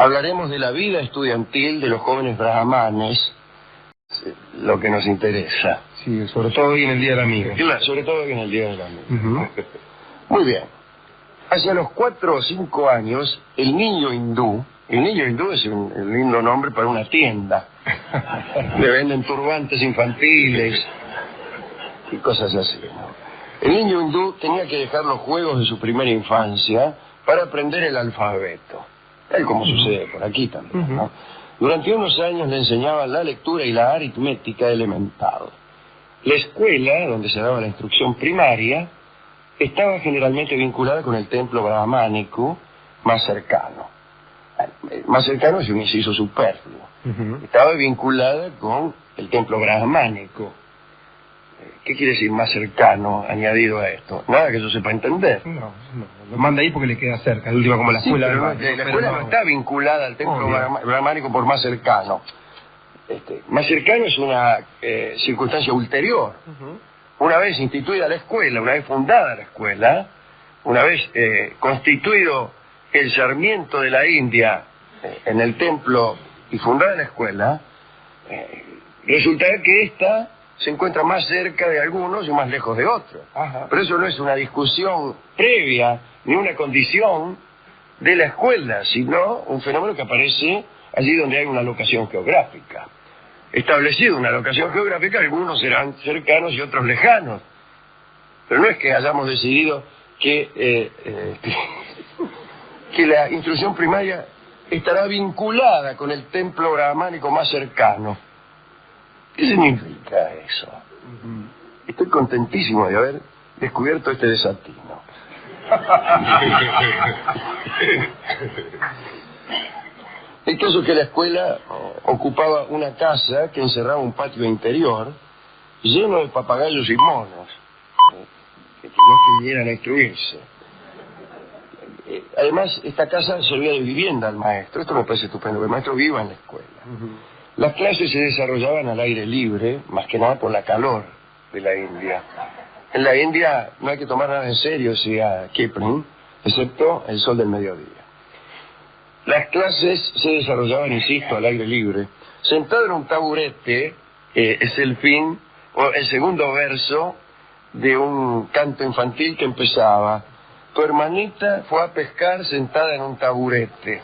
Hablaremos de la vida estudiantil de los jóvenes brahmanes, lo que nos interesa. Sí, sobre todo hoy en el Día del Amigo. Claro, sobre todo hoy en el Día del Amigo. Muy bien. Hacia los 4 o 5 años, el niño hindú es un lindo nombre para una tienda. Le venden turbantes infantiles y cosas así, ¿no? El niño hindú tenía que dejar los juegos de su primera infancia para aprender el alfabeto, tal como sucede por aquí también, ¿no? Durante unos años le enseñaban la lectura y la aritmética elemental. La escuela, donde se daba la instrucción primaria, estaba generalmente vinculada con el templo brahmánico más cercano. Más cercano es un inciso superfluo. Estaba vinculada con el templo brahmánico. ¿Qué quiere decir más cercano añadido a esto? Nada que yo sepa entender. No, lo manda ahí porque le queda cerca. De última, como la escuela. Sí, pero la escuela no está vinculada al templo brahmánico por más cercano. Más cercano es una circunstancia ulterior. Una vez instituida la escuela, una vez fundada la escuela, una vez constituido el sarmiento de la India en el templo y fundada la escuela, resultará que ésta se encuentra más cerca de algunos y más lejos de otros. Pero eso no es una discusión previa ni una condición de la escuela, sino un fenómeno que aparece allí donde hay una locación geográfica. Establecido una locación geográfica, algunos serán cercanos y otros lejanos. Pero no es que hayamos decidido que la instrucción primaria estará vinculada con el templo brahmánico más cercano. ¿Qué significa eso? Estoy contentísimo de haber descubierto este desatino. El caso es que la escuela ocupaba una casa que encerraba un patio interior lleno de papagayos y monos que no quisieran a instruirse. Además, esta casa servía de vivienda al maestro. Esto me parece estupendo, que el maestro viva en la escuela. Las clases se desarrollaban al aire libre, más que nada por la calor de la India. En la India no hay que tomar nada en serio, decía Kipling, excepto el sol del mediodía. Las clases se desarrollaban, insisto, al aire libre. Sentado en un taburete, es el fin, o el segundo verso de un canto infantil que empezaba: tu hermanita fue a pescar sentada en un taburete.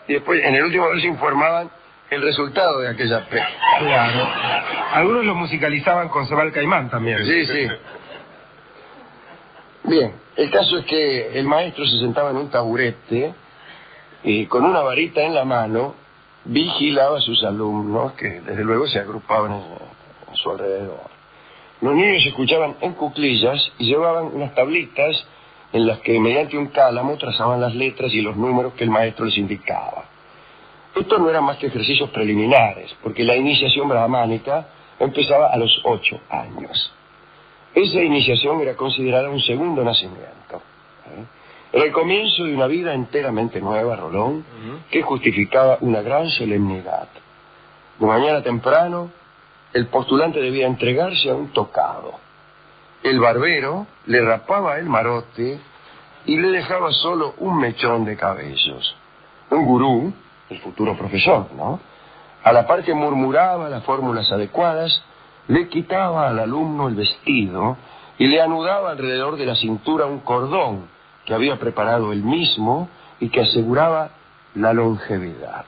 Y después, en el último verso, informaban el resultado de aquella pesca. Claro. Algunos lo musicalizaban con Sebal Caimán también. Sí, sí. Bien, el caso es que el maestro se sentaba en un taburete y con una varita en la mano vigilaba a sus alumnos, que desde luego se agrupaban a su alrededor. Los niños escuchaban en cuclillas y llevaban unas tablitas en las que mediante un cálamo trazaban las letras y los números que el maestro les indicaba. Estos no eran más que ejercicios preliminares, porque la iniciación brahmánica empezaba a los 8 años. Esa iniciación era considerada un segundo nacimiento. Era el comienzo de una vida enteramente nueva, Rolón, que justificaba una gran solemnidad. De mañana temprano, el postulante debía entregarse a un tocado. El barbero le rapaba el marote y le dejaba solo un mechón de cabellos. Un gurú, el futuro profesor, ¿no?, a la par que murmuraba las fórmulas adecuadas, le quitaba al alumno el vestido y le anudaba alrededor de la cintura un cordón que había preparado él mismo y que aseguraba la longevidad.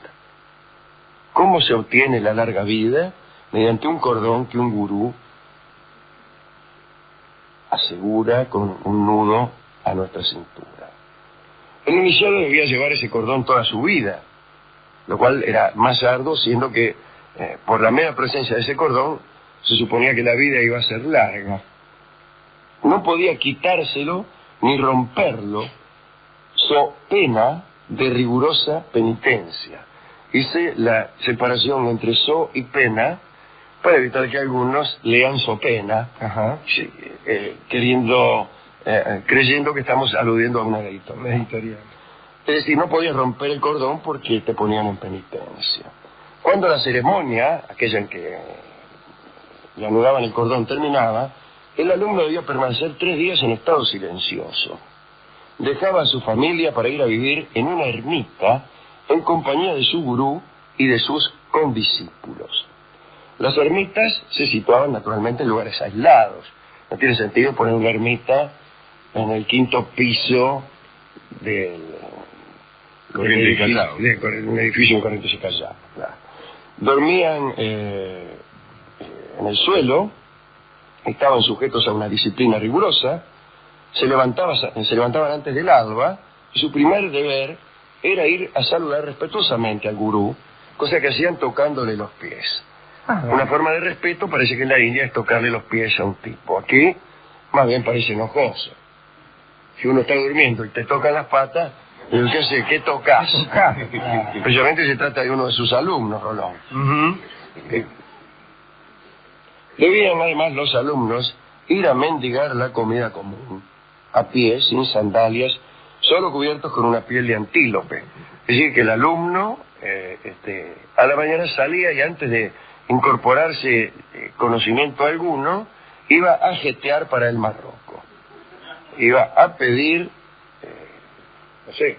¿Cómo se obtiene la larga vida? Mediante un cordón que un gurú asegura con un nudo a nuestra cintura. El iniciado debía llevar ese cordón toda su vida, lo cual era más arduo, siendo que por la mera presencia de ese cordón se suponía que la vida iba a ser larga. No podía quitárselo ni romperlo, so pena de rigurosa penitencia. Hice la separación entre so y pena para evitar que algunos lean so pena, creyendo que estamos aludiendo a una editorial. Es decir, no podías romper el cordón porque te ponían en penitencia. Cuando la ceremonia, aquella en que le anudaban el cordón, terminaba, el alumno debía permanecer 3 días en estado silencioso. dejaba a su familia para ir a vivir en una ermita en compañía de su gurú y de sus condiscípulos. Las ermitas se situaban naturalmente en lugares aislados. No tiene sentido poner una ermita en el 5º piso del un edificio en Corrientes y Callao. Claro. Dormían en el suelo, estaban sujetos a una disciplina rigurosa, se levantaban antes del alba, y su primer deber era ir a saludar respetuosamente al gurú, cosa que hacían tocándole los pies. Una forma de respeto parece que en la India es tocarle los pies a un tipo. Aquí más bien parece enojoso. Si uno está durmiendo y te tocan las patas, ¿qué hace? ¿Qué tocas? Especialmente se trata de uno de sus alumnos, Rolón. Debían además los alumnos ir a mendigar la comida común, a pie, sin sandalias, solo cubiertos con una piel de antílope. Es decir, que el alumno a la mañana salía y antes de incorporarse conocimiento alguno, iba a jetear para el Marroco. Iba a pedir, no sé,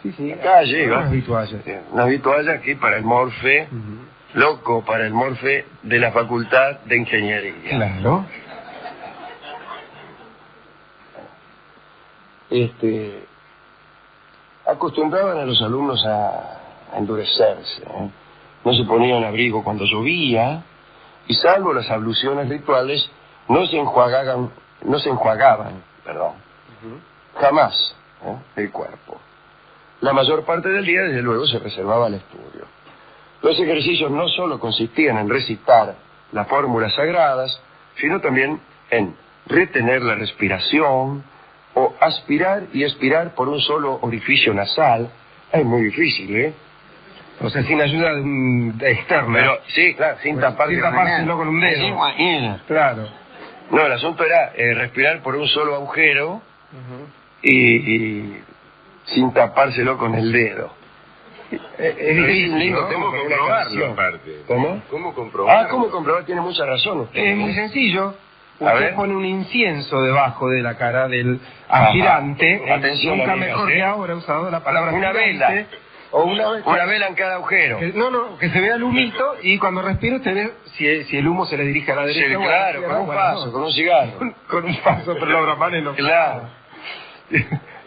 la calle, una vitualla aquí para el Morfe, loco para el Morfe de la Facultad de Ingeniería. Claro. Acostumbraban a los alumnos a endurecerse, ¿eh? No se ponían abrigo cuando llovía, y salvo las abluciones rituales, no se enjuagaban, jamás, el cuerpo. La mayor parte del día, desde luego, se reservaba al estudio. Los ejercicios no solo consistían en recitar las fórmulas sagradas, sino también en retener la respiración o aspirar y expirar por un solo orificio nasal. Es muy difícil, ¿eh? O sea, sin ayuda de externa. Pero, sí, claro, sin tapárselo con un dedo. Claro. No, el asunto era respirar por un solo agujero y sin tapárselo con el dedo. Es difícil, ¿no? ¿Cómo comprobarlo, aparte? ¿Cómo? ¿Cómo comprobarlo? ¿Cómo comprobar? Tiene mucha razón usted. Es muy sencillo. A ver. Usted pone un incienso debajo de la cara del aspirante. Atención, nunca amigas, mejor que ahora usado la palabra una aspirante. vela. O una vela en cada agujero. Que se vea el humito y cuando respire usted ve si el humo se le dirige a la derecha. Sí, o claro, con un paso, con un cigarro. Con un paso, pero la Brahmane no. Claro.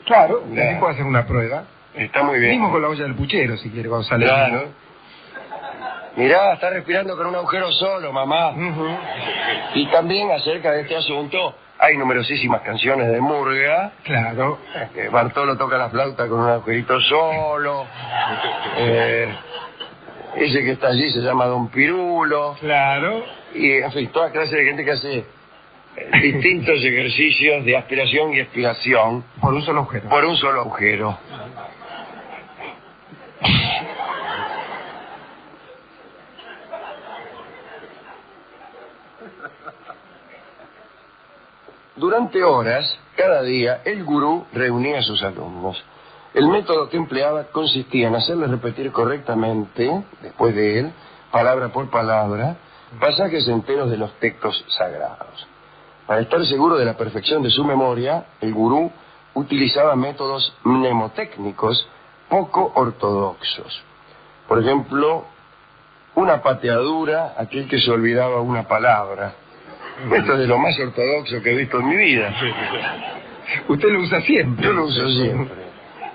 Claro, así puede hacer una prueba. Está muy bien. Mismo con la olla del puchero, si quiere, cuando sale. Claro. Mirá, está respirando con un agujero solo, mamá. Y también acerca de este asunto, hay numerosísimas canciones de murga. Claro. Que Bartolo toca la flauta con un agujerito solo. Ese que está allí se llama Don Pirulo. Claro. Y, en fin, toda clase de gente que hace distintos ejercicios de aspiración y expiración. Por un solo agujero. Por un solo agujero. Durante horas, cada día, el gurú reunía a sus alumnos. El método que empleaba consistía en hacerles repetir correctamente, después de él, palabra por palabra, pasajes enteros de los textos sagrados. Para estar seguro de la perfección de su memoria, el gurú utilizaba métodos mnemotécnicos poco ortodoxos. Por ejemplo, una pateadura a aquel que se olvidaba una palabra. Esto es de lo más ortodoxo que he visto en mi vida. Usted lo usa siempre. Yo lo uso siempre.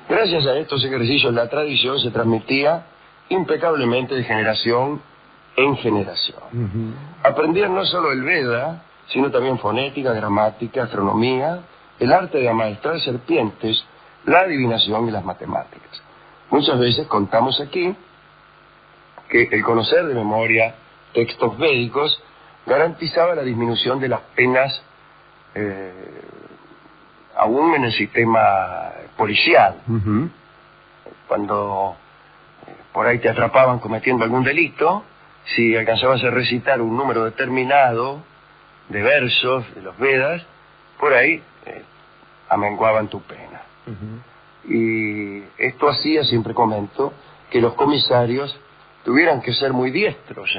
Gracias a estos ejercicios, la tradición se transmitía impecablemente de generación en generación. Aprendían no solo el Veda, sino también fonética, gramática, astronomía, el arte de amaestrar serpientes, la adivinación y las matemáticas. Muchas veces contamos aquí que el conocer de memoria textos védicos garantizaba la disminución de las penas aún en el sistema policial. Cuando por ahí te atrapaban cometiendo algún delito, si alcanzabas a recitar un número determinado de versos de los Vedas, por ahí amenguaban tu pena. Y esto hacía, siempre comento, que los comisarios tuvieran que ser muy diestros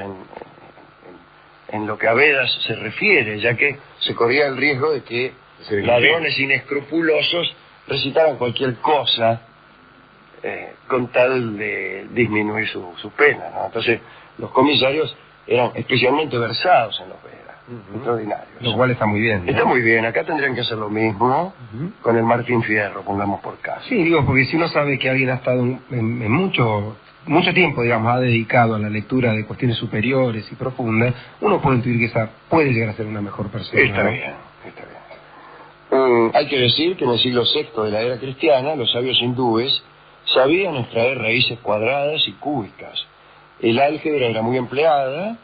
en lo que a Vedas se refiere, ya que se corría el riesgo de que ladrones inescrupulosos recitaran cualquier cosa con tal de disminuir su pena, ¿no? Entonces, los comisarios eran especialmente versados en los Vedas, extraordinarios. Lo cual está muy bien, ¿no? Está muy bien, acá tendrían que hacer lo mismo con el Martín Fierro, pongamos por caso. Sí, digo, porque si uno sabe que alguien ha estado en mucho tiempo, digamos, ha dedicado a la lectura de cuestiones superiores y profundas, uno puede intuir que esa puede llegar a ser una mejor persona. Está ¿no? bien, está bien. Hay que decir que en el siglo VI de la era cristiana, los sabios hindúes sabían extraer raíces cuadradas y cúbicas. El álgebra era muy empleada,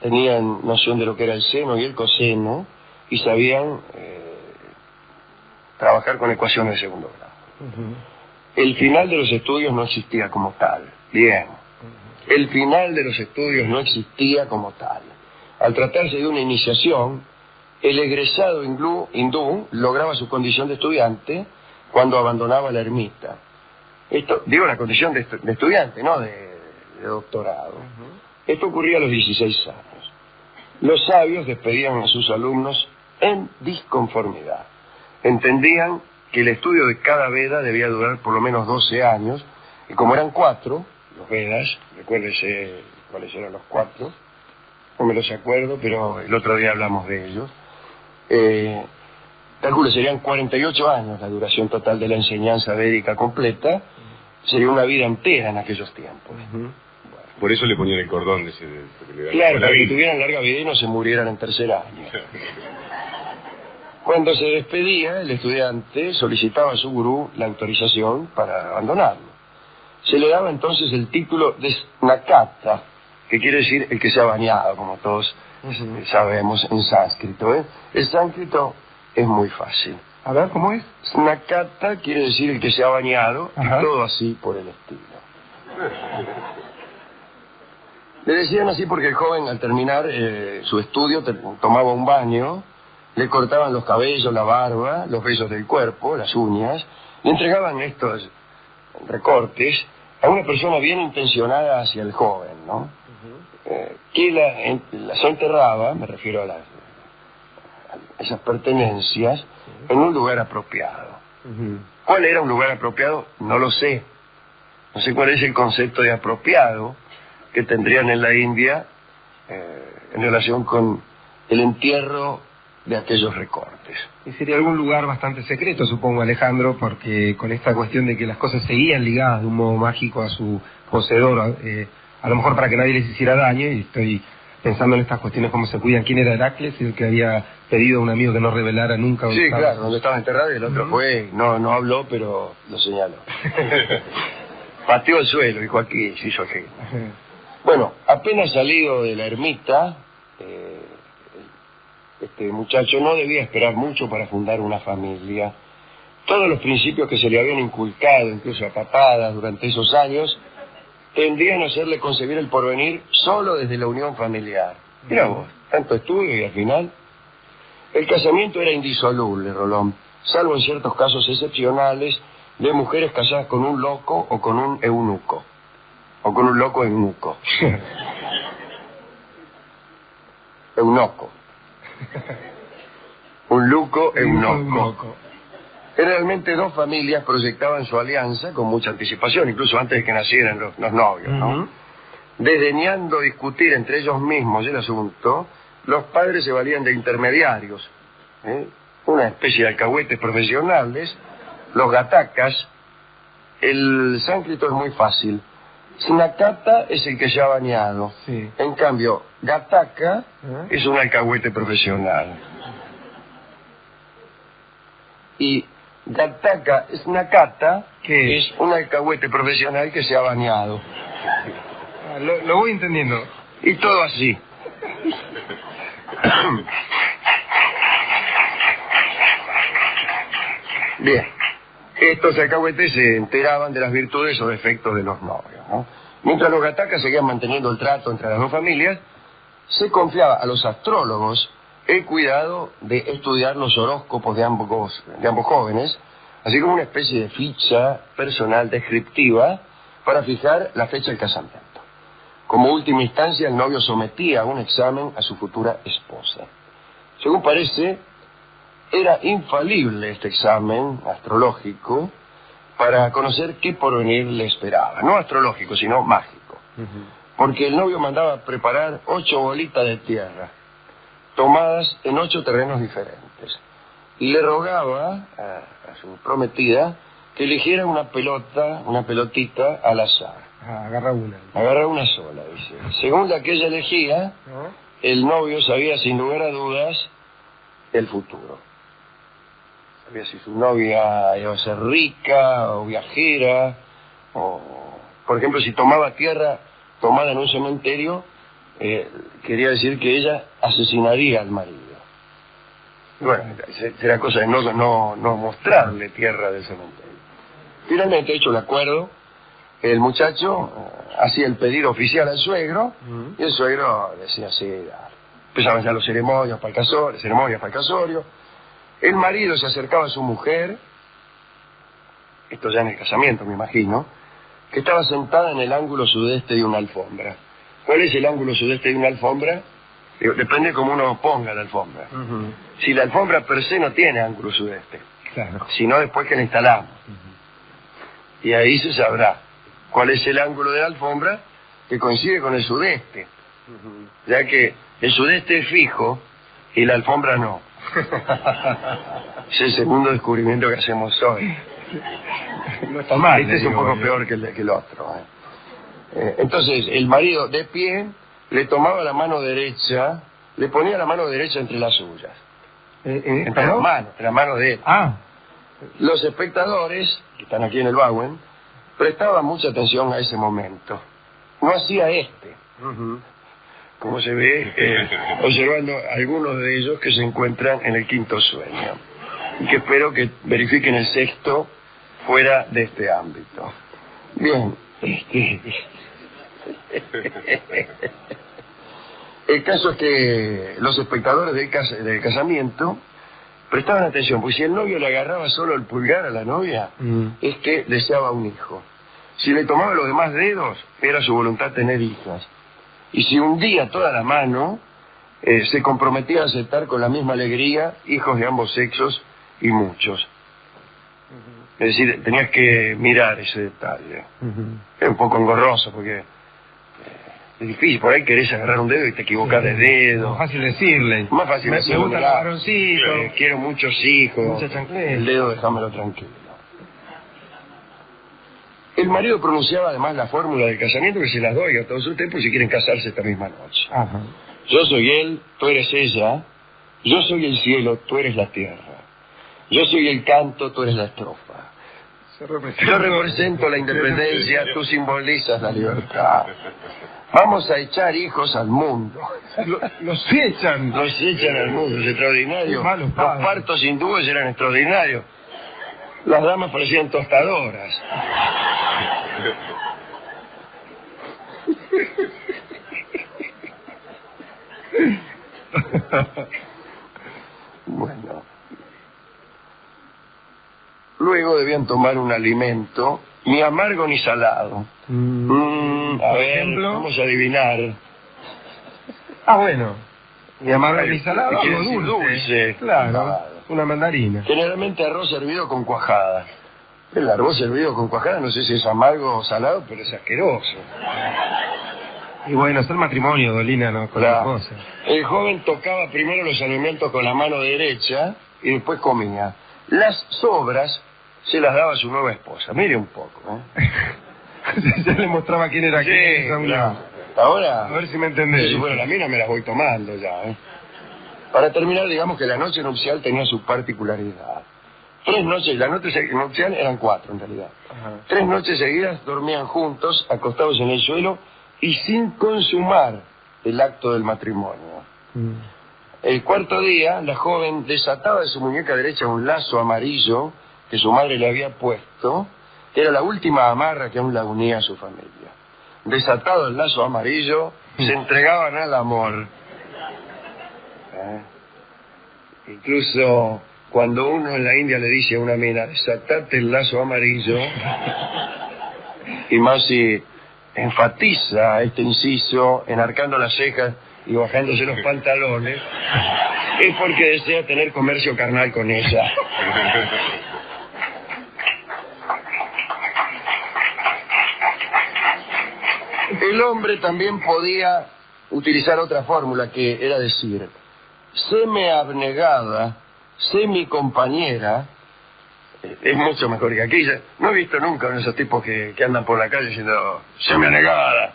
tenían noción de lo que era el seno y el coseno, y sabían trabajar con ecuaciones de segundo grado. El final de los estudios no existía como tal. Bien. El final de los estudios no existía como tal. Al tratarse de una iniciación, el egresado hindú lograba su condición de estudiante cuando abandonaba la ermita. Esto, digo, la condición de estudiante, no de doctorado. Esto ocurría a los 16 años. Los sabios despedían a sus alumnos en disconformidad. Entendían que el estudio de cada Veda debía durar por lo menos 12 años, y como eran 4, los Vedas, recuérdese cuáles eran los 4, no me los acuerdo, pero el otro día hablamos de ellos, calculo, serían 48 años la duración total de la enseñanza védica completa, sería una vida entera en aquellos tiempos. Por eso le ponían el cordón de ese... Claro, para que tuvieran larga vida y no se murieran en tercer año. Cuando se despedía, el estudiante solicitaba a su gurú la autorización para abandonarlo. Se le daba entonces el título de Snakata, que quiere decir el que se ha bañado, como todos sabemos en sánscrito. El sánscrito es muy fácil. A ver, ¿cómo es? Snakata quiere decir el que se ha bañado, y todo así por el estilo. Le decían así porque el joven, al terminar su estudio, tomaba un baño, le cortaban los cabellos, la barba, los vellos del cuerpo, las uñas, le entregaban estos recortes a una persona bien intencionada hacia el joven, ¿no? Que las enterraba, me refiero a esas pertenencias, en un lugar apropiado. ¿Cuál era un lugar apropiado? No lo sé. No sé cuál es el concepto de apropiado que tendrían en la India en relación con el entierro de aquellos recortes. Y sería algún lugar bastante secreto, supongo, Alejandro, porque con esta cuestión de que las cosas seguían ligadas de un modo mágico a su poseedor, a lo mejor para que nadie les hiciera daño, y estoy pensando en estas cuestiones, cómo se cuidan. ¿Quién era Heracles? El que había pedido a un amigo que no revelara nunca. Sí, claro, donde estaba enterrado, y el otro fue, no habló, pero lo señaló. Pateó el suelo, dijo aquí, se hizo aquí. Bueno, apenas salido de la ermita, este muchacho no debía esperar mucho para fundar una familia. Todos los principios que se le habían inculcado, incluso a patadas durante esos años, tendrían a hacerle concebir el porvenir solo desde la unión familiar. Mira vos, tanto estudio y al final... El casamiento era indisoluble, Rolón, salvo en ciertos casos excepcionales de mujeres casadas con un loco o con un eunuco. O con un loco eunuco. Eunuco. Un luco eunuco. Generalmente dos familias proyectaban su alianza con mucha anticipación, incluso antes de que nacieran los novios, ¿no? Desdeñando discutir entre ellos mismos el asunto, los padres se valían de intermediarios, una especie de alcahuetes profesionales, los gatakas. El sánscrito es muy fácil. Snakata es el que se ha bañado. Sí. En cambio, gataka es un alcahuete profesional. Y gataka snakata es un alcahuete profesional que se ha bañado. Lo voy entendiendo. Y todo así. Bien. Estos alcahuetes se enteraban de las virtudes o defectos de los novios, ¿no? Mientras los gatakas seguían manteniendo el trato entre las dos familias, se confiaba a los astrólogos el cuidado de estudiar los horóscopos de ambos jóvenes, así como una especie de ficha personal descriptiva para fijar la fecha del casamiento. Como última instancia, el novio sometía a un examen a su futura esposa. Según parece, era infalible este examen astrológico para conocer qué porvenir le esperaba. No astrológico, sino mágico. Porque el novio mandaba preparar 8 bolitas de tierra, tomadas en 8 terrenos diferentes. Y le rogaba a su prometida que eligiera una pelotita al azar. Agarra una. Agarra una sola, dice. Según la que ella elegía, el novio sabía sin lugar a dudas el futuro. Sabía si su novia iba a ser rica o viajera, o, por ejemplo, si tomaba tierra tomada en un cementerio, quería decir que ella asesinaría al marido. Bueno, será cosa de no mostrarle tierra del cementerio. Finalmente, hecho el acuerdo, el muchacho hacía el pedido oficial al suegro, y el suegro decía, sí, dale. Empezaban ya los ceremonias para el casorio. El marido se acercaba a su mujer, esto ya en el casamiento me imagino, que estaba sentada en el ángulo sudeste de una alfombra. ¿Cuál es el ángulo sudeste de una alfombra? Depende de cómo uno ponga la alfombra. Si la alfombra per se no tiene ángulo sudeste, claro, sino después que la instalamos. Y ahí se sabrá cuál es el ángulo de la alfombra que coincide con el sudeste, ya que el sudeste es fijo y la alfombra no. Es el segundo descubrimiento que hacemos hoy. No está mal. Este es un poco peor que el otro. Entonces, el marido de pie le tomaba la mano derecha, le ponía la mano derecha entre las suyas. Entre la mano de él. Los espectadores, que están aquí en el Bauen, prestaban mucha atención a ese momento. No hacía como se ve, observando algunos de ellos que se encuentran en el quinto sueño. Y que espero que verifiquen el sexto fuera de este ámbito. Bien, el caso es que los espectadores del casamiento prestaban atención, porque si el novio le agarraba solo el pulgar a la novia, es que deseaba un hijo. Si le tomaba los demás dedos, era su voluntad tener hijas. Y si hundía toda la mano, se comprometía a aceptar con la misma alegría hijos de ambos sexos y muchos. Es decir, tenías que mirar ese detalle. Es un poco engorroso porque es difícil, por ahí querés agarrar un dedo y te equivocás de dedo. Más fácil decirle. Más fácil decirle. Me gusta el varoncito. Quiero muchos hijos. Mucha chancleta. El dedo déjamelo tranquilo. El marido pronunciaba además la fórmula del casamiento que se las doy a todos ustedes por si quieren casarse esta misma noche. Yo soy él, tú eres ella. Yo soy el cielo, tú eres la tierra. Yo soy el canto, tú eres la estrofa. Yo represento la independencia, tú simbolizas la libertad. Vamos a echar hijos al mundo. Los echan. Los echan al mundo, es extraordinario. Los partos hindúes eran extraordinarios. Las damas parecían tostadoras. Bueno. Luego debían tomar un alimento, ni amargo ni salado. A ver, vamos a adivinar. Bueno. Ni amargo ni salado, algo dulce. Claro, una mandarina. Generalmente arroz servido con cuajada. El arroz servido con cuajada, no sé si es amargo o salado, pero es asqueroso. Y bueno, es el matrimonio, Dolina, ¿no? Con la cosa. El joven tocaba primero los alimentos con la mano derecha y después comía. Las sobras se las daba a su nueva esposa. Mire un poco, Ya le mostraba quién era quién. Ahora, a ver si me entendés. Si fuera la mía me las voy tomando ya, Para terminar, digamos que la noche nupcial tenía su particularidad. 3 noches, la noche nupcial eran 4 en realidad. 3 noches seguidas dormían juntos, acostados en el suelo y sin consumar el acto del matrimonio. El cuarto día, la joven desataba de su muñeca derecha un lazo amarillo que su madre le había puesto, que era la última amarra que aún la unía a su familia. Desatado el lazo amarillo, se entregaban al amor. Incluso cuando uno en la India le dice a una mina, desatate el lazo amarillo, y más si enfatiza este inciso, enarcando las cejas y bajándose los pantalones, es porque desea tener comercio carnal con ella. El hombre también podía utilizar otra fórmula, que era decir: séme abnegada, sé mi compañera. Es mucho mejor que aquella. No he visto nunca a esos tipos que andan por la calle diciendo: séme abnegada.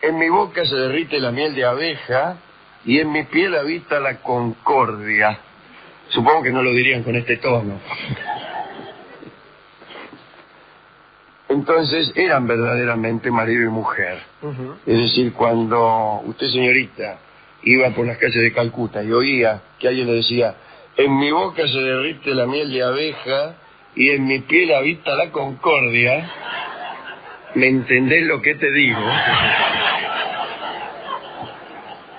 En mi boca se derrite la miel de abeja y en mi piel habita la concordia. Supongo que no lo dirían con este tono. Entonces eran verdaderamente marido y mujer. Es decir, cuando usted, señorita, iba por las calles de Calcuta y oía que alguien le decía: en mi boca se derrite la miel de abeja y en mi piel habita la concordia, ¿me entendés lo que te digo?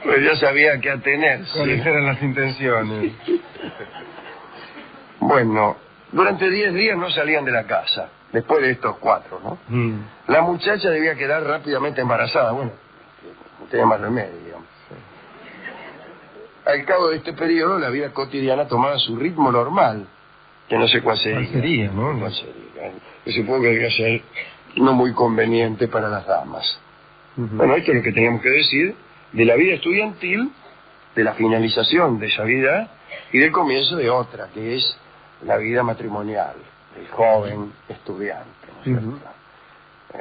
Pues ya sabía a qué atenerse. ¿Cuáles eran las intenciones? Bueno, durante 10 días no salían de la casa, después de estos 4, ¿no? La muchacha debía quedar rápidamente embarazada. Bueno, no tenía más remedio, digamos. Al cabo de este periodo, la vida cotidiana tomaba su ritmo normal, que no sé cuál sería. ¿Cuál sería, no? ¿Cuál sería? Que supongo que debía ser no muy conveniente para las damas. Bueno, esto es lo que teníamos que decir de la vida estudiantil, de la finalización de esa vida y del comienzo de otra, que es la vida matrimonial del joven estudiante, ¿no es cierto?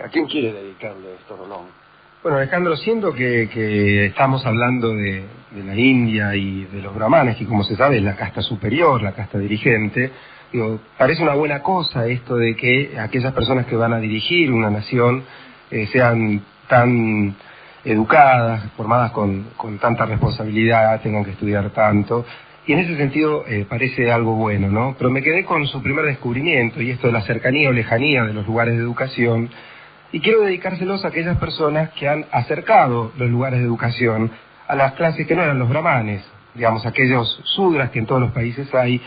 ¿A quién quiere dedicarle esto, Rolón? Bueno, Alejandro, siendo que estamos hablando de la India y de los brahmanes, que como se sabe es la casta superior, la casta dirigente, digo, parece una buena cosa esto de que aquellas personas que van a dirigir una nación sean tan educadas, formadas con tanta responsabilidad, tengan que estudiar tanto. Y en ese sentido parece algo bueno, ¿no? Pero me quedé con su primer descubrimiento, y esto de la cercanía o lejanía de los lugares de educación, y quiero dedicárselos a aquellas personas que han acercado los lugares de educación a las clases que no eran los brahmanes, digamos, aquellos sudras que en todos los países hay,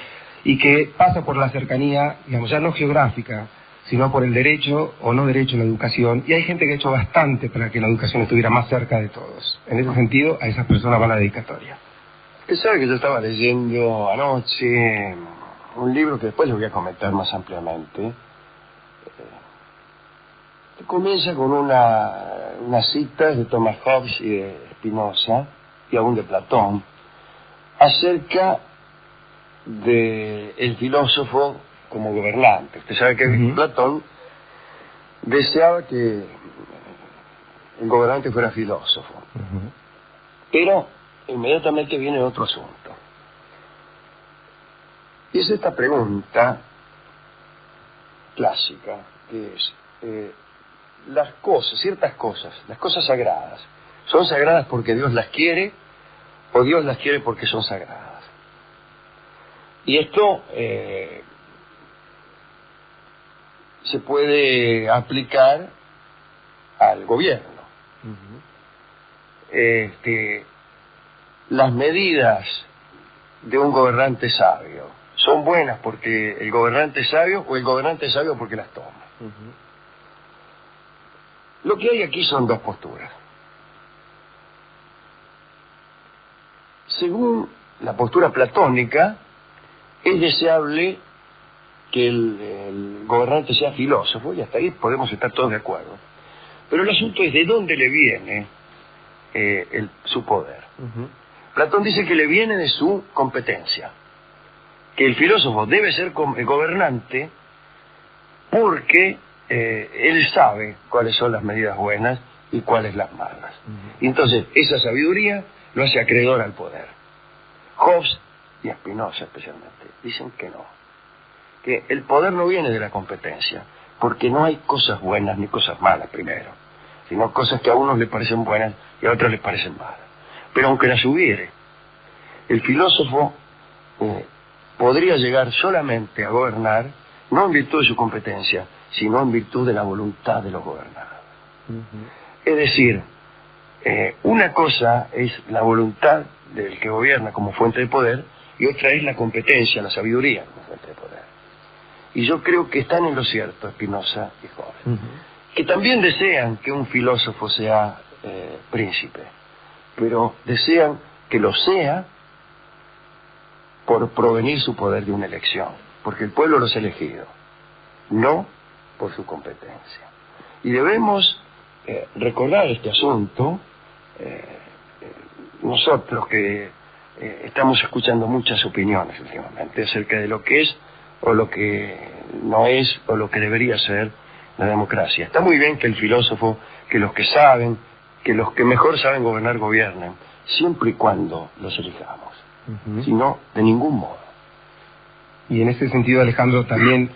y que pasa por la cercanía, digamos, ya no geográfica, sino por el derecho o no derecho a la educación, y hay gente que ha hecho bastante para que la educación estuviera más cerca de todos. En ese sentido, a esas personas va la dedicatoria. Usted sabe que yo estaba leyendo anoche un libro que después le voy a comentar más ampliamente. Comienza con una cita de Thomas Hobbes y de Spinoza, y aún de Platón, acerca del filósofo como gobernante. Usted sabe que Platón deseaba que el gobernante fuera filósofo. Pero inmediatamente viene otro asunto. Y es esta pregunta clásica, que es, las cosas, ciertas cosas, las cosas sagradas, ¿son sagradas porque Dios las quiere o Dios las quiere porque son sagradas? Y esto se puede aplicar al gobierno. Las medidas de un gobernante sabio son buenas porque el gobernante es sabio, o el gobernante es sabio porque las toma. Lo que hay aquí son dos posturas. Según la postura platónica, es deseable que el gobernante sea filósofo, y hasta ahí podemos estar todos de acuerdo. Pero el asunto es de dónde le viene su poder. Platón dice que le viene de su competencia, que el filósofo debe ser gobernante porque él sabe cuáles son las medidas buenas y cuáles las malas. Y entonces esa sabiduría lo hace acreedor al poder. Hobbes y Spinoza especialmente dicen que no, que el poder no viene de la competencia, porque no hay cosas buenas ni cosas malas primero, sino cosas que a unos les parecen buenas y a otros les parecen malas. Pero aunque las hubiere, el filósofo podría llegar solamente a gobernar, no en virtud de su competencia, sino en virtud de la voluntad de los gobernados. Es decir, una cosa es la voluntad del que gobierna como fuente de poder, y otra es la competencia, la sabiduría como fuente de poder. Y yo creo que están en lo cierto Spinoza y Hobbes, que también desean que un filósofo sea príncipe, pero desean que lo sea por provenir su poder de una elección, porque el pueblo los ha elegido, no por su competencia. Y debemos recordar este asunto, nosotros que estamos escuchando muchas opiniones últimamente acerca de lo que es o lo que no es o lo que debería ser la democracia. Está muy bien que el filósofo, que los que saben, que los que mejor saben gobernar gobiernen, siempre y cuando los elijamos. Si no, de ningún modo. Y en ese sentido, Alejandro, también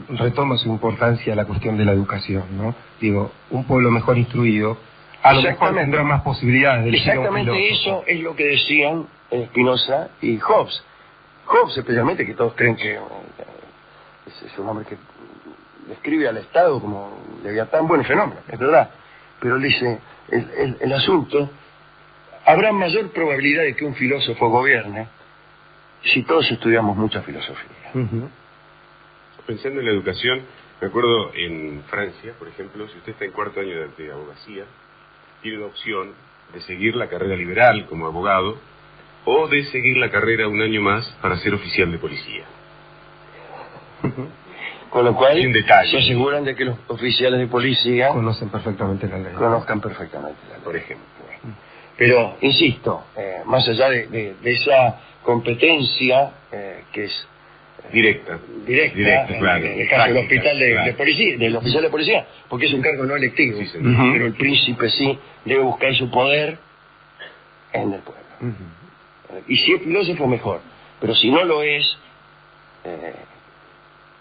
retoma su importancia la cuestión de la educación, ¿no? Digo, un pueblo mejor instruido a lo mejor tendrá más posibilidades de elegir un filósofo. Exactamente eso es lo que decían Spinoza y Hobbes. Hobbes, especialmente, que todos creen que es un hombre que describe al Estado como Leviatán, buen fenómeno, es verdad. Pero él dice, el asunto, habrá mayor probabilidad de que un filósofo gobierne si todos estudiamos mucha filosofía. Pensando en la educación, me acuerdo en Francia, por ejemplo, si usted está en cuarto año de abogacía, tiene la opción de seguir la carrera liberal como abogado o de seguir la carrera un año más para ser oficial de policía. Con lo cual se aseguran de que los oficiales de policía conocen perfectamente la ley. Conozcan perfectamente la ley, por ejemplo. Pero, insisto, más allá de esa competencia que es directa, claro, en el caso del hospital de policía, del oficial de policía, porque es un cargo no electivo, sí, pero el príncipe sí debe buscar su poder en el pueblo. Y si es filósofo, mejor, pero si no lo es,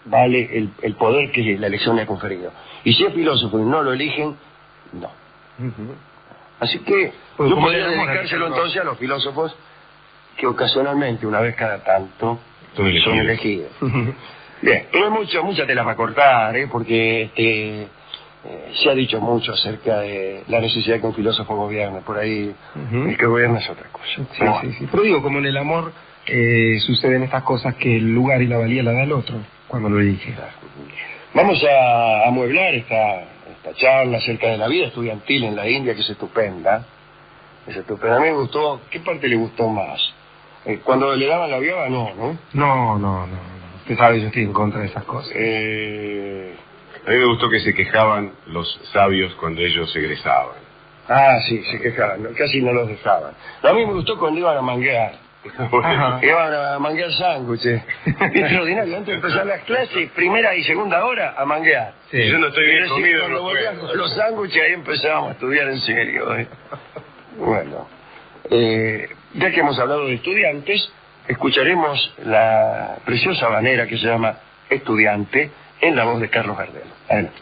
vale el poder que la elección le ha conferido. Y si es filósofo y no lo eligen, no. Así que yo podría dedicárselo entonces a los filósofos que ocasionalmente, una vez cada tanto, son elegidos. Bien, pero hay mucha tela para cortar, porque se ha dicho mucho acerca de la necesidad de que un filósofo gobierne. Por ahí el que gobierna es otra cosa. Sí. Pero digo, como en el amor suceden estas cosas que el lugar y la valía la da el otro cuando lo elige. Vamos a amueblar esta charla acerca de la vida estudiantil en la India, que es estupenda. A mí me gustó. ¿Qué parte le gustó más? Cuando le daban la viaba, no. No. Usted sabe, yo estoy en contra de esas cosas. A mí me gustó que se quejaban los sabios cuando ellos egresaban. Ah, sí, se quejaban, casi no los dejaban. A mí me gustó cuando iban a manguear. Iban a manguear sándwiches. Extraordinario, antes de empezar las clases, primera y segunda hora, a manguear. Sí. Yo no estoy bien comido. Cuando volvían con los sándwiches, ahí empezábamos a estudiar en serio. Bueno, ya que hemos hablado de estudiantes, escucharemos la preciosa habanera que se llama Estudiante, en la voz de Carlos Gardel. Adelante.